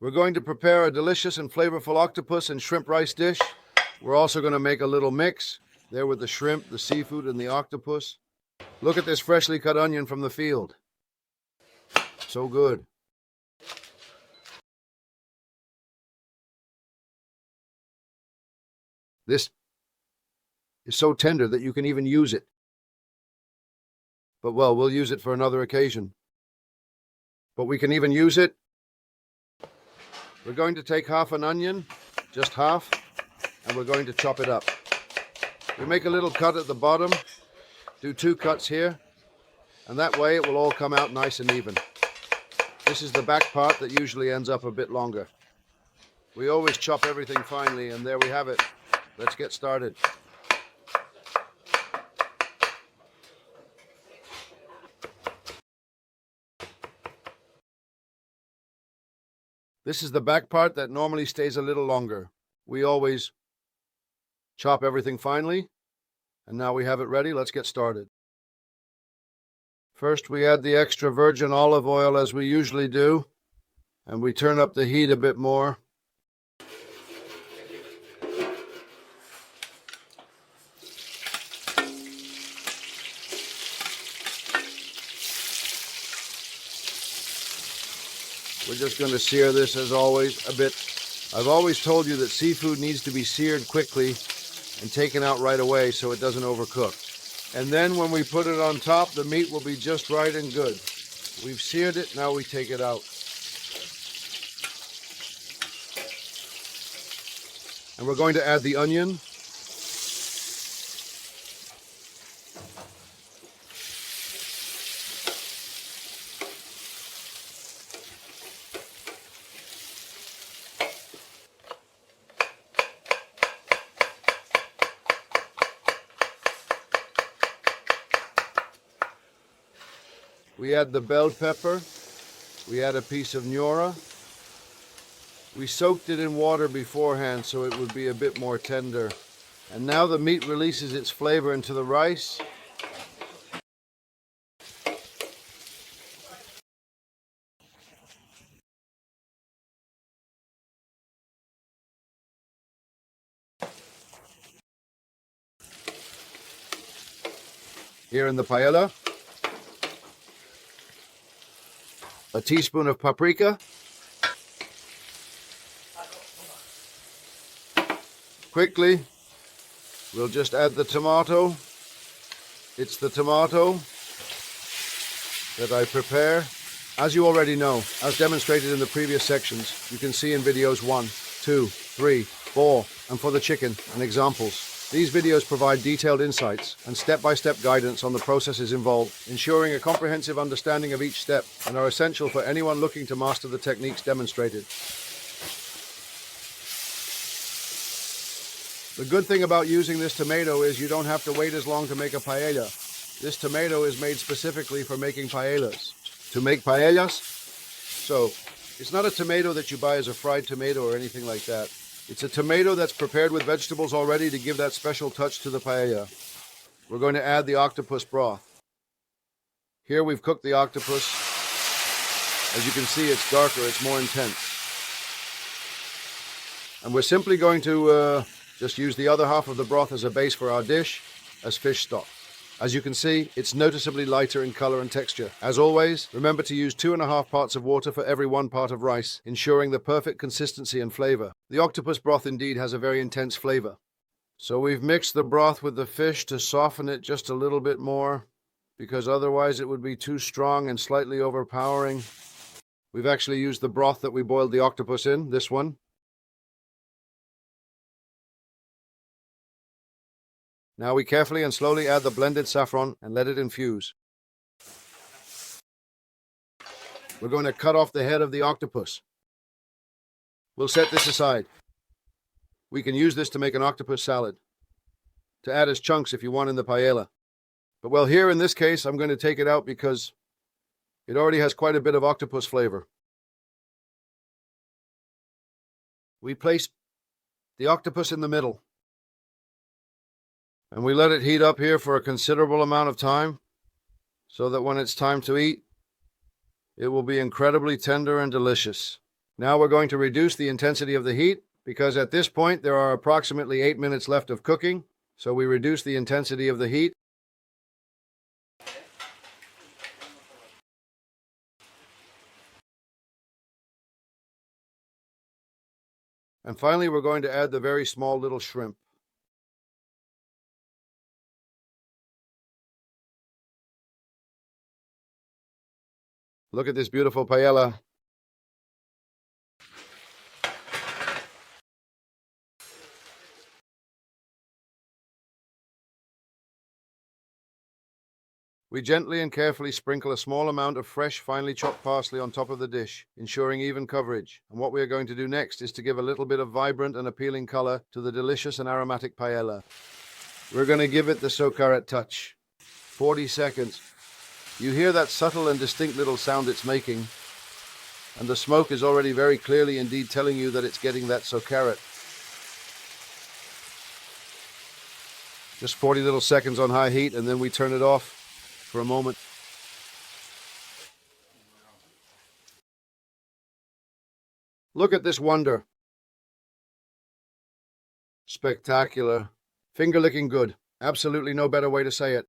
We're going to prepare a delicious and flavorful octopus and shrimp rice dish. We're also going to make a little mix there with the shrimp, the seafood, and the octopus. Look at this freshly cut onion from the field. So good. This is so tender that you can even use it. But well, we'll use it for another occasion. But we can even use it. We're going to take half an onion, just half, and we're going to chop it up. We make a little cut at the bottom, do 2 cuts here, and that way it will all come out nice and even. This is the back part that usually ends up a bit longer. We always chop everything finely, and there we have it. Let's get started. This is the back part that normally stays a little longer. We always chop everything finely, and now we have it ready. Let's get started. First, we add the extra virgin olive oil as we usually do, and we turn up the heat a bit more. We're just going to sear this, as always, a bit. I've always told you that seafood needs to be seared quickly and taken out right away so it doesn't overcook. And then when we put it on top, the meat will be just right and good. We've seared it, now we take it out. And we're going to add the onion. We add the bell pepper. We add a piece of Nora. We soaked it in water beforehand so it would be a bit more tender. And now the meat releases its flavor into the rice. Here in the paella, a teaspoon of paprika, quickly, we'll just add the tomato. It's the tomato that I prepare. As you already know, as demonstrated in the previous sections, you can see in videos 1, 2, 3, 4, and for the chicken, and examples. These videos provide detailed insights and step-by-step guidance on the processes involved, ensuring a comprehensive understanding of each step, and are essential for anyone looking to master the techniques demonstrated. The good thing about using this tomato is you don't have to wait as long to make a paella. This tomato is made specifically for making paellas. To make paellas, so it's not a tomato that you buy as a fried tomato or anything like that. It's a tomato that's prepared with vegetables already to give that special touch to the paella. We're going to add the octopus broth. Here we've cooked the octopus. As you can see, it's darker, it's more intense. And we're simply going to just use the other half of the broth as a base for our dish, as fish stock. As you can see, it's noticeably lighter in color and texture. As always, remember to use 2.5 parts of water for every 1 part of rice, ensuring the perfect consistency and flavor. The octopus broth indeed has a very intense flavor. So we've mixed the broth with the fish to soften it just a little bit more, because otherwise it would be too strong and slightly overpowering. We've actually used the broth that we boiled the octopus in, this one. Now we carefully and slowly add the blended saffron and let it infuse. We're going to cut off the head of the octopus. We'll set this aside. We can use this to make an octopus salad, to add as chunks if you want in the paella. But well, here in this case, I'm going to take it out because it already has quite a bit of octopus flavor. We place the octopus in the middle. And we let it heat up here for a considerable amount of time so that when it's time to eat, it will be incredibly tender and delicious. Now we're going to reduce the intensity of the heat because at this point there are approximately 8 minutes left of cooking. So we reduce the intensity of the heat. And finally, we're going to add the very small little shrimp. Look at this beautiful paella. We gently and carefully sprinkle a small amount of fresh, finely chopped parsley on top of the dish, ensuring even coverage. And what we are going to do next is to give a little bit of vibrant and appealing color to the delicious and aromatic paella. We're going to give it the socarrat touch. 40 seconds. You hear that subtle and distinct little sound it's making, and the smoke is already very clearly indeed telling you that it's getting that socarrat. Just 40 little seconds on high heat, and then we turn it off for a moment. Look at this wonder. Spectacular. Finger licking good. Absolutely no better way to say it.